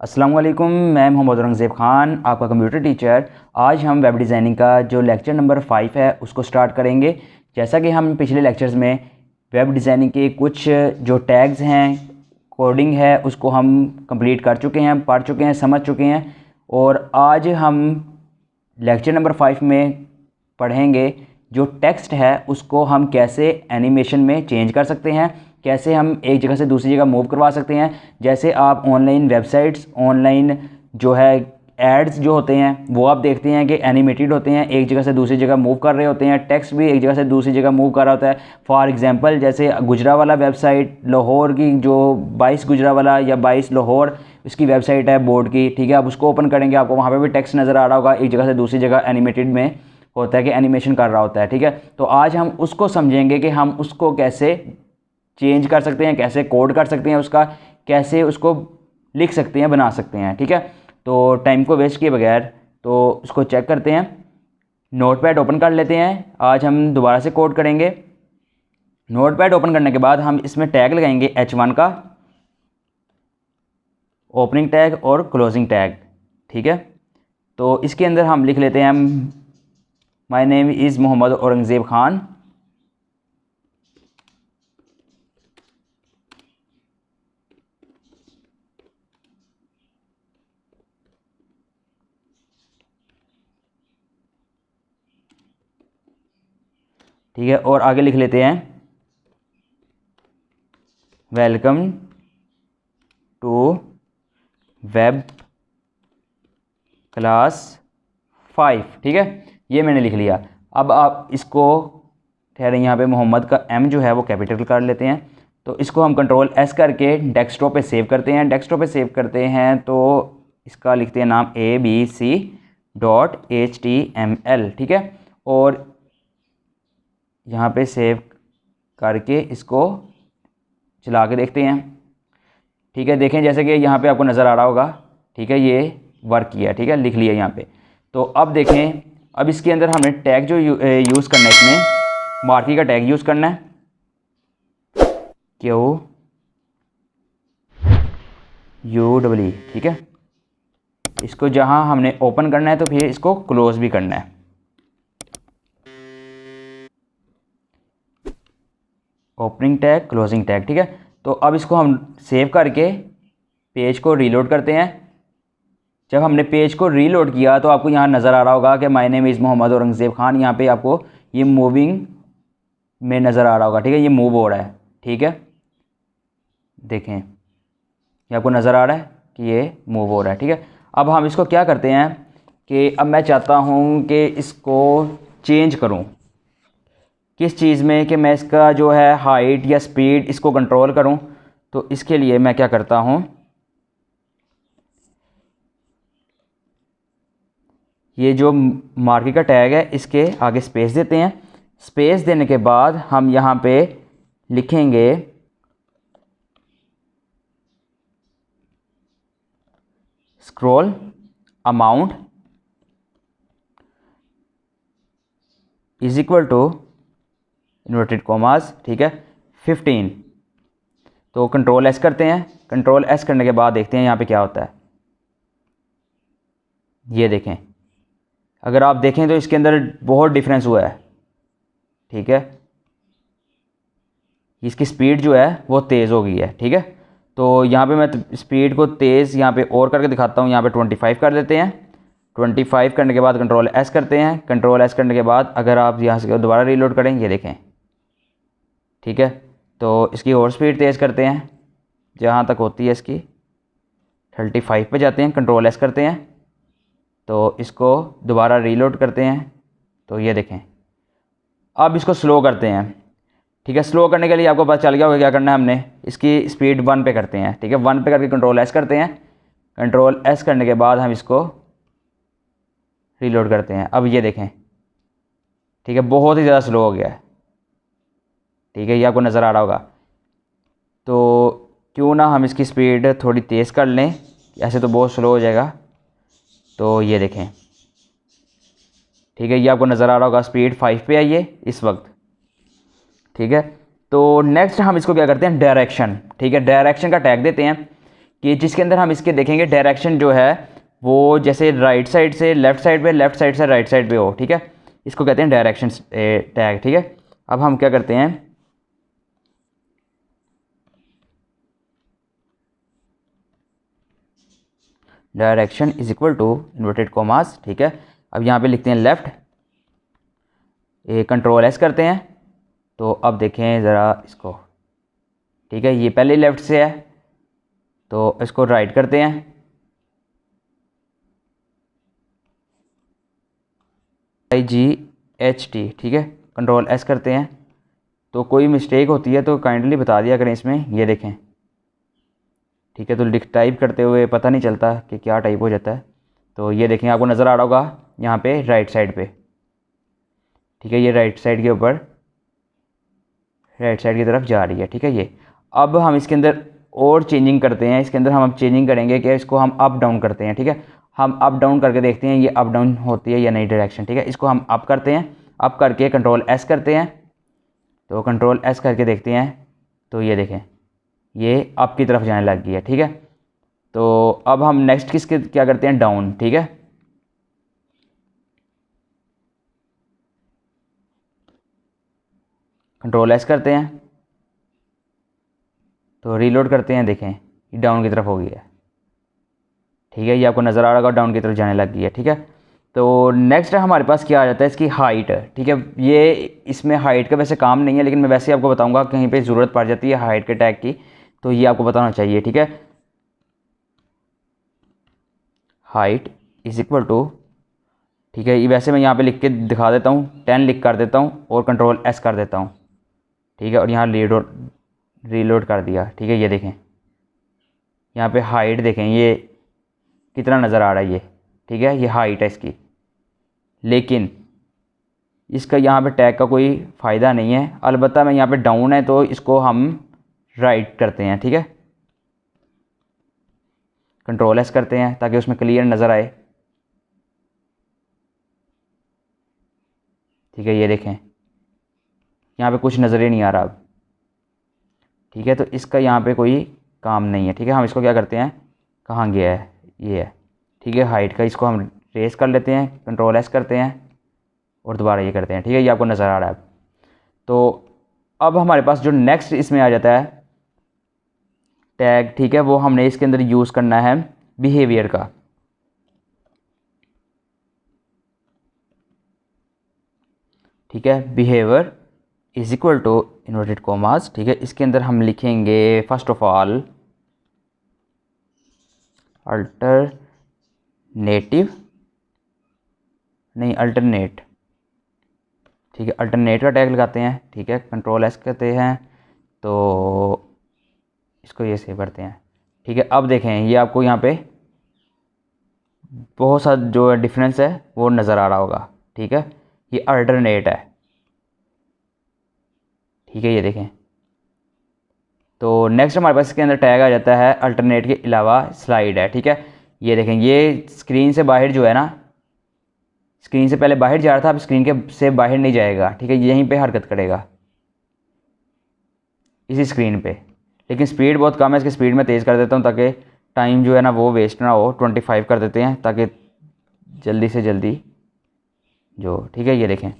अस्सलाम वालेकुम, मैं मोहम्मद औरंगज़ेब ख़ान, आपका कंप्यूटर टीचर। आज हम वेब डिज़ाइनिंग का जो लेक्चर नंबर 5 है उसको स्टार्ट करेंगे। जैसा कि हम पिछले लेक्चर्स में वेब डिज़ाइनिंग के कुछ जो टैग्स हैं, कोडिंग है, उसको हम कंप्लीट कर चुके हैं, पढ़ चुके हैं, समझ चुके हैं। और आज हम लेक्चर नंबर 5 में पढ़ेंगे जो टेक्स्ट है उसको हम कैसे एनिमेशन में चेंज कर सकते हैं, कैसे हम एक जगह से दूसरी जगह मूव करवा सकते हैं। जैसे आप ऑनलाइन वेबसाइट्स, ऑनलाइन जो है एड्स जो होते हैं वो आप देखते हैं कि एनिमेटेड होते हैं, एक जगह से दूसरी जगह मूव कर रहे होते हैं, टेक्स्ट भी एक जगह से दूसरी जगह मूव कर रहा होता है। फॉर एग्जांपल जैसे गुजरावाला वेबसाइट, लाहौर की जो 22 गुजरावाला या 22 लाहौर इसकी वेबसाइट है बोर्ड की, ठीक है। आप उसको ओपन करेंगे, आपको वहाँ पे भी टेक्स्ट नज़र आ रहा होगा, एक जगह से दूसरी जगह एनिमेटेड में होता है कि एनिमेशन कर रहा होता है, ठीक है। तो आज हम उसको समझेंगे कि हम उसको कैसे चेंज कर सकते हैं, कैसे कोड कर सकते हैं, उसका कैसे उसको लिख सकते हैं, बना सकते हैं, ठीक है। तो टाइम को वेस्ट किए बगैर तो उसको चेक करते हैं। नोटपैड ओपन कर लेते हैं। आज हम दोबारा से कोड करेंगे। नोटपैड ओपन करने के बाद हम इसमें टैग लगाएंगे H1 का, ओपनिंग टैग और क्लोजिंग टैग, ठीक है। तो इसके अंदर हम लिख लेते हैं my name is Mohammad Aurangzeb Khan. ठीक है, और आगे लिख लेते हैं वेलकम टू वेब क्लास 5, ठीक है। ये मैंने लिख लिया। अब आप इसको ठहरे, यहाँ पे मोहम्मद का M जो है वो कैपिटल कर लेते हैं। तो इसको हम कंट्रोल S करके डेस्कटॉप पे सेव करते हैं। डेस्कटॉप पे सेव करते हैं तो इसका लिखते हैं नाम abc.html, ठीक है। और यहाँ पे सेव करके इसको चला के देखते हैं, ठीक है। देखें जैसे कि यहाँ पे आपको नज़र आ रहा होगा, ठीक है, ये वर्क किया, ठीक है, लिख लिया यहाँ पे। तो अब देखें, अब इसके अंदर हमने टैग जो यूज़ करना है, इसमें मार्की का टैग यूज़ करना है, QUE, ठीक है। इसको जहाँ हमने ओपन करना है तो फिर इसको क्लोज भी करना है। ओपनिंग टैग, क्लोजिंग टैग, ठीक है। तो अब इसको हम सेव करके पेज को रीलोड करते हैं। जब हमने पेज को रीलोड किया तो आपको यहाँ नज़र आ रहा होगा कि my name is Mohammad Aurangzeb Khan. यहाँ पे आपको ये मूविंग में नज़र आ रहा होगा, ठीक है, ये मूव हो रहा है, ठीक है। देखें ये आपको नज़र आ रहा है कि ये मूव हो रहा है, ठीक है। अब हम इसको क्या करते हैं कि अब मैं चाहता हूँ कि इसको चेंज करूँ किस चीज़ में, कि मैं इसका जो है हाइट या स्पीड इसको कंट्रोल करूं। तो इसके लिए मैं क्या करता हूं, ये जो मार्की का टैग है इसके आगे स्पेस देते हैं। स्पेस देने के बाद हम यहां पे लिखेंगे scroll amount is equal to inverted commas, ठीक है, 15। तो कंट्रोल S करते हैं। कंट्रोल S करने के बाद देखते हैं यहाँ पे क्या होता है। ये देखें, अगर आप देखें तो इसके अंदर बहुत डिफरेंस हुआ है, ठीक है। इसकी स्पीड जो है वो तेज़ हो गई है, ठीक है। तो यहाँ पे मैं स्पीड को तेज़ यहाँ पे और करके दिखाता हूँ। यहाँ पे 25 कर देते हैं। 25 करने के बाद कंट्रोल S करते हैं। कंट्रोल S करने के बाद अगर आप यहाँ से दोबारा रीलोड करें, ये देखें, ठीक है। तो इसकी और स्पीड तेज़ करते हैं, जहाँ तक होती है इसकी 35 पे जाते हैं। कंट्रोल S करते हैं तो इसको दोबारा रीलोड करते हैं, तो ये देखें। अब इसको स्लो करते हैं, ठीक है। स्लो करने के लिए आपको पता चल गया होगा क्या करना है हमने। इसकी स्पीड 1 पे करते हैं, ठीक है। 1 पे करके कंट्रोल S करते हैं। कंट्रोल S करने के बाद हम इसको रीलोड करते हैं। अब ये देखें, ठीक है, बहुत ही ज़्यादा स्लो हो गया है, ठीक है, ये आपको नज़र आ रहा होगा। तो क्यों ना हम इसकी स्पीड थोड़ी तेज़ कर लें, ऐसे तो बहुत स्लो हो जाएगा। तो ये देखें, ठीक है, ये आपको नज़र आ रहा होगा, स्पीड 5 पे आई है इस वक्त, ठीक है। तो नेक्स्ट हम इसको क्या करते हैं, डायरेक्शन, ठीक है। डायरेक्शन का टैग देते हैं कि जिसके अंदर हम इसके देखेंगे डायरेक्शन जो है वो जैसे राइट साइड से लेफ़्ट साइड पे, लेफ़्ट साइड से राइट साइड पे हो, ठीक है। इसको कहते हैं डायरेक्शन टैग, ठीक है। अब हम क्या करते हैं, direction is equal to inverted commas, ठीक है। अब यहाँ पे लिखते हैं लेफ़्ट, कंट्रोल एस करते हैं। तो अब देखें ज़रा इसको, ठीक है, ये पहले लेफ़्ट से है तो इसको राइट करते हैं, IGHT, ठीक है। कंट्रोल एस करते हैं। तो कोई मिस्टेक होती है तो काइंडली बता दिया करें इसमें, ये देखें, ठीक है। तो टाइप करते हुए पता नहीं चलता कि क्या टाइप हो जाता है। तो ये देखें, आपको नज़र आ रहा होगा यहाँ पे राइट साइड पे, ठीक है। ये राइट साइड के ऊपर, राइट साइड की तरफ जा रही है, ठीक है ये। अब हम इसके अंदर और चेंजिंग करते हैं, इसके अंदर हम चेंजिंग करेंगे कि इसको हम अप डाउन करते हैं, ठीक है। हम अप डाउन करके देखते हैं ये अप डाउन होती है या नहीं डायरेक्शन, ठीक है। इसको हम अप करते हैं, अप करके कंट्रोल एस करते हैं। तो कंट्रोल एस करके देखते हैं तो ये देखें ये अप की तरफ जाने लग गई है, ठीक है। तो अब हम नेक्स्ट किसके क्या करते हैं, डाउन, ठीक है। कंट्रोल एस करते हैं तो रीलोड करते हैं, देखें ये डाउन की तरफ हो गई है, ठीक है। ये आपको नज़र आ रहा होगा डाउन की तरफ जाने लग गई है, ठीक है। तो नेक्स्ट हमारे पास क्या आ जाता है, इसकी हाइट, ठीक है। ये इसमें हाइट का वैसे काम नहीं है, लेकिन मैं वैसे ही आपको बताऊंगा, कहीं पे ज़रूरत पड़ जाती है हाइट के टैग की, तो ये आपको बताना चाहिए, ठीक है। हाइट इज इक्वल टू, ठीक है, ये वैसे मैं यहाँ पे लिख के दिखा देता हूँ, 10 लिख कर देता हूँ और कंट्रोल एस कर देता हूँ, ठीक है। और यहाँ रीलोड कर दिया, ठीक है। ये देखें यहाँ पे हाइट देखें ये कितना नज़र आ रहा है ये, ठीक है। ये हाइट है इसकी, लेकिन इसका यहाँ पे टैग का कोई फ़ायदा नहीं है। अलबत्ता मैं यहाँ पे डाउन है तो इसको हम राइट करते हैं, ठीक है। कंट्रोल एस करते हैं ताकि उसमें क्लियर नज़र आए, ठीक है। ये देखें यहाँ पे कुछ नज़र ही नहीं आ रहा अब, ठीक है। तो इसका यहाँ पे कोई काम नहीं है, ठीक है। हम इसको क्या करते हैं, कहाँ गया है, ये है, ठीक है। हाइट का इसको हम रेस कर लेते हैं, कंट्रोल एस करते हैं और दोबारा ये करते हैं, ठीक है। ये आपको नज़र आ रहा है। तो अब हमारे पास जो नेक्स्ट इसमें आ जाता है टैग, ठीक है, वो हमने इसके अंदर यूज़ करना है बिहेवियर का, ठीक है। Behaviour is equal to inverted commas, ठीक है। इसके अंदर हम लिखेंगे फर्स्ट ऑफ ऑल अल्टरनेटिव, नहीं अल्टरनेट, ठीक है। अल्टरनेट का टैग लगाते हैं, ठीक है। कंट्रोल एस करते हैं तो इसको ये सेव करते हैं, ठीक है। अब देखें ये आपको यहाँ पे बहुत सा जो डिफरेंस है वो नज़र आ रहा होगा, ठीक है। ये अल्टरनेट है, ठीक है। ये देखें तो नेक्स्ट हमारे पास इसके अंदर टैग आ जाता है अल्टरनेट के अलावा स्लाइड है, ठीक है। ये देखें ये स्क्रीन से बाहर जो है ना, स्क्रीन से पहले बाहर जा रहा था, अब स्क्रीन के से बाहर नहीं जाएगा, ठीक है। यहीं पे हरकत करेगा इसी स्क्रीन पे, लेकिन स्पीड बहुत कम है, इसकी स्पीड में तेज़ कर देता हूँ ताकि टाइम जो है ना वो वेस्ट ना हो। 25 कर देते हैं ताकि जल्दी से जल्दी जो, ठीक है। ये देखें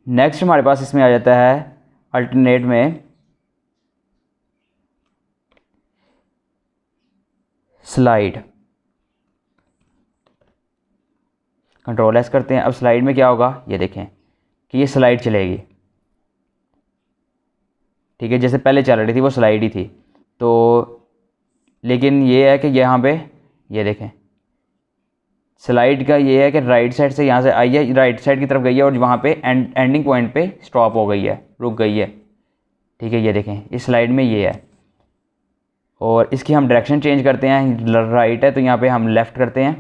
नेक्स्ट हमारे पास इसमें आ जाता है अल्टरनेट में स्लाइड, कंट्रोल एस करते हैं। अब स्लाइड में क्या होगा, ये देखें कि ये स्लाइड चलेगी, ठीक है। जैसे पहले चल रही थी वो स्लाइड ही थी, तो लेकिन ये है कि यहाँ पे ये देखें स्लाइड का ये है कि राइट साइड से यहाँ से आई है, राइट साइड की तरफ गई है और वहाँ पे एंडिंग पॉइंट पे स्टॉप हो गई है, रुक गई है, ठीक है। ये देखें इस स्लाइड में ये है। और इसकी हम डायरेक्शन चेंज करते हैं, राइट है तो यहाँ पे हम लेफ़्ट करते हैं,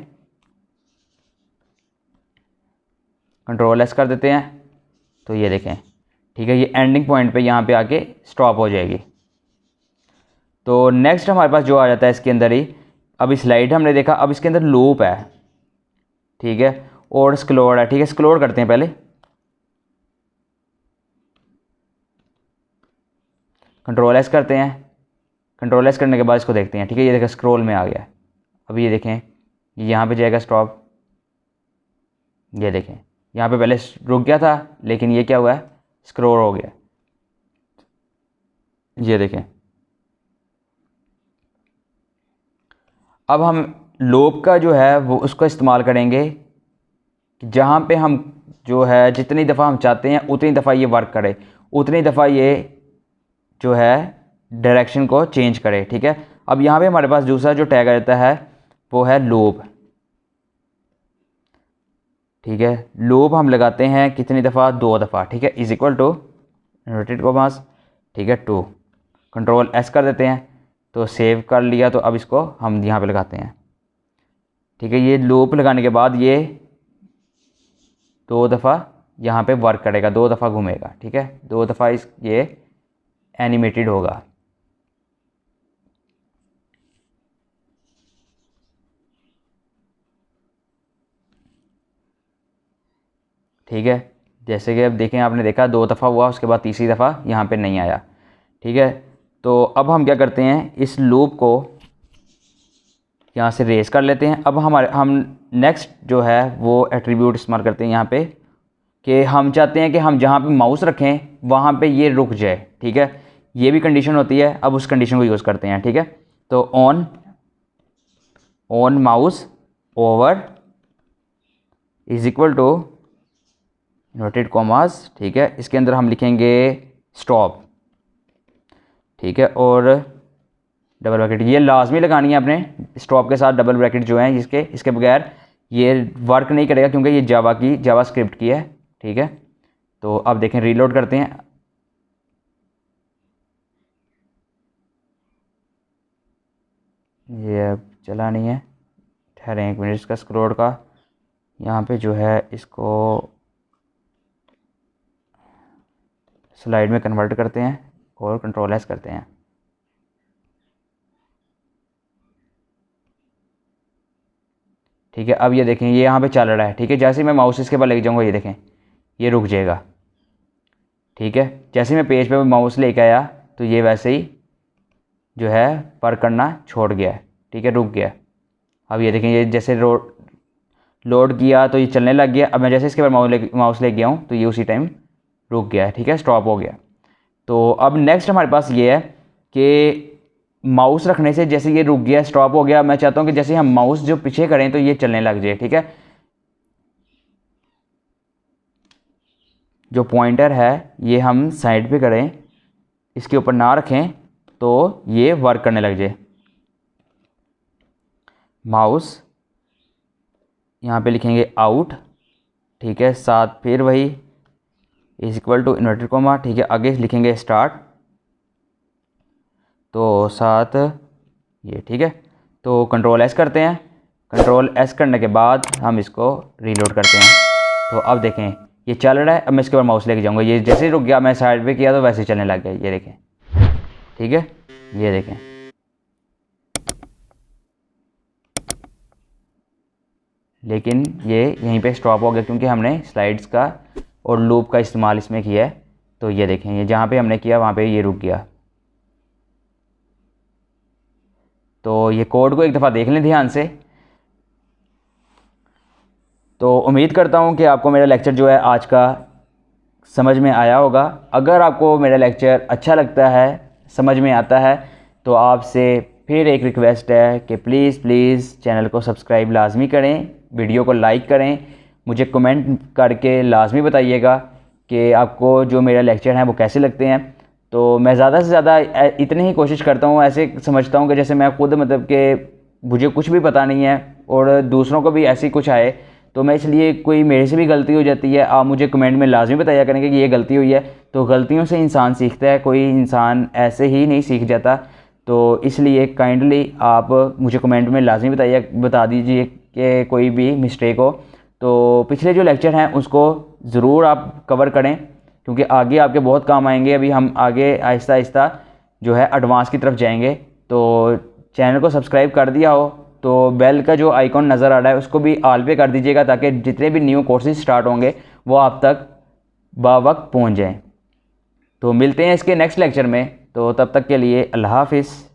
कंट्रोल एस कर देते हैं तो ये देखें, ठीक है। ये एंडिंग पॉइंट पे यहाँ पे आके स्टॉप हो जाएगी। तो नेक्स्ट हमारे पास जो आ जाता है इसके अंदर ही, अभी स्लाइड हमने देखा, अब इसके अंदर लूप है, ठीक है, और स्क्रोल है, ठीक है। स्क्रोल करते हैं पहले, कंट्रोल एस करते हैं। कंट्रोल एस करने के बाद इसको देखते हैं, ठीक है। ये देखें स्क्रॉल में आ गया है। अब ये देखें यहाँ पे जाएगा स्टॉप, ये देखें यहाँ पे पहले रुक गया था लेकिन ये क्या हुआ है, स्क्रॉल हो गया। ये देखें अब हम लूप का जो है वो उसका इस्तेमाल करेंगे जहाँ पे हम जो है जितनी दफ़ा हम चाहते हैं उतनी दफ़ा ये वर्क करे, उतनी दफ़ा ये जो है डायरेक्शन को चेंज करे, ठीक है। अब यहाँ पे हमारे पास दूसरा जो टैग आता है वो है लूप, ठीक है। लूप हम लगाते हैं कितनी दफ़ा, 2 दफ़ा, ठीक है। Is equal to inverted commas, ठीक है, 2। कंट्रोल एस कर देते हैं तो सेव कर लिया। तो अब इसको हम यहाँ पे लगाते हैं, ठीक है। ये लूप लगाने के बाद ये 2 दफ़ा यहाँ पे वर्क करेगा, 2 दफ़ा घूमेगा, ठीक है। 2 दफ़ा ये एनिमेटेड होगा। ठीक है, जैसे कि अब देखें, आपने देखा 2 दफ़ा हुआ, उसके बाद तीसरी दफ़ा यहाँ पे नहीं आया, ठीक है। तो अब हम क्या करते हैं, इस लूप को यहाँ से रेस कर लेते हैं। अब हम नेक्स्ट जो है वो एट्रीब्यूट इस्तेमाल करते हैं यहाँ पे कि हम चाहते हैं कि हम जहाँ पे माउस रखें वहाँ पे ये रुक जाए, ठीक है। ये भी कंडीशन होती है, अब उस कंडीशन को यूज़ करते हैं, ठीक है। तो on mouse over is equal to inverted commas, ठीक है। इसके अंदर हम लिखेंगे स्टॉप, ठीक है, और डबल ब्रैकेट ये लाजमी लगानी है अपने स्टॉप के साथ, डबल ब्रैकेट जो है इसके बगैर ये वर्क नहीं करेगा क्योंकि ये जावा स्क्रिप्ट की है, ठीक है। तो अब देखें, रीलोड करते हैं। ये अब चला नहीं है, ठहरें 1 मिनट। इसका स्क्रोल का यहाँ पे जो है इसको स्लाइड में कन्वर्ट करते हैं और कंट्रोल एस करते हैं, ठीक है। अब ये देखें ये यहाँ पे चल रहा है, ठीक है। जैसे ही मैं माउस इसके बाद लेके जाऊँगा ये देखें ये रुक जाएगा, ठीक है। जैसे ही मैं पेज पे माउस लेके आया तो ये वैसे ही जो है वर्क करना छोड़ गया है, ठीक है, रुक गया। अब ये देखें ये जैसे लोड किया तो ये चलने लग गया। अब मैं जैसे इसके बाद माउस ले गया हूँ तो ये उसी टाइम रुक गया है, ठीक है, स्टॉप हो गया। तो अब नेक्स्ट हमारे पास ये है कि माउस रखने से जैसे ये रुक गया, स्टॉप हो गया, मैं चाहता हूँ कि जैसे हम माउस जो पीछे करें तो ये चलने लग जाए, ठीक है। जो पॉइंटर है ये हम साइड पे करें, इसके ऊपर ना रखें तो ये वर्क करने लग जाए। माउस यहाँ पे लिखेंगे आउट, ठीक है, साथ फिर वही is equal to inverted comma, ठीक है। आगे लिखेंगे स्टार्ट, तो साथ ये, ठीक है। तो कंट्रोल एस करते हैं। कंट्रोल एस करने के बाद हम इसको रीलोड करते हैं। तो अब देखें ये चल रहा है। अब मैं इसके बाद माउस लेके जाऊँगा, ये जैसे ही रुक गया मैं साइड पे किया तो वैसे ही चलने लग गया, ये देखें, ठीक है। ये देखें लेकिन ये यहीं पे स्टॉप हो गया क्योंकि हमने स्लाइड्स का और लूप का इस्तेमाल इसमें किया है। तो ये देखें ये जहाँ पे हमने किया वहाँ पे ये रुक गया। तो ये कोड को एक दफ़ा देख लें ध्यान से। तो उम्मीद करता हूँ कि आपको मेरा लेक्चर जो है आज का समझ में आया होगा। अगर आपको मेरा लेक्चर अच्छा लगता है, समझ में आता है, तो आपसे फिर एक रिक्वेस्ट है कि प्लीज़ चैनल को सब्सक्राइब लाजमी करें, वीडियो को लाइक करें, मुझे कमेंट करके लाजमी बताइएगा कि आपको जो मेरा लेक्चर है वो कैसे लगते हैं। तो मैं ज़्यादा से ज़्यादा इतनी ही कोशिश करता हूँ, ऐसे समझता हूँ कि जैसे मैं खुद मतलब कि मुझे कुछ भी पता नहीं है और दूसरों को भी ऐसी कुछ आए, तो मैं इसलिए कोई मेरे से भी गलती हो जाती है, आप मुझे कमेंट में लाजमी बताया करेंगे कि ये गलती हुई है। तो गलतियों से इंसान सीखता है, कोई इंसान ऐसे ही नहीं सीख जाता। तो इसलिए काइंडली आप मुझे कमेंट में लाजमी बता दीजिए कि कोई भी मिस्टेक हो। तो पिछले जो लेक्चर हैं उसको ज़रूर आप कवर करें क्योंकि आगे आपके बहुत काम आएंगे। अभी हम आगे आहिस्ता आहिस्ता जो है एडवांस की तरफ जाएंगे। तो चैनल को सब्सक्राइब कर दिया हो तो बेल का जो आइकॉन नज़र आ रहा है उसको भी ऑल पे कर दीजिएगा ताकि जितने भी न्यू कोर्सेज स्टार्ट होंगे वो आप तक बावक्त पहुंच जाएं। तो मिलते हैं इसके नेक्स्ट लेक्चर में। तो तब तक के लिए अल्लाह हाफ़िज़।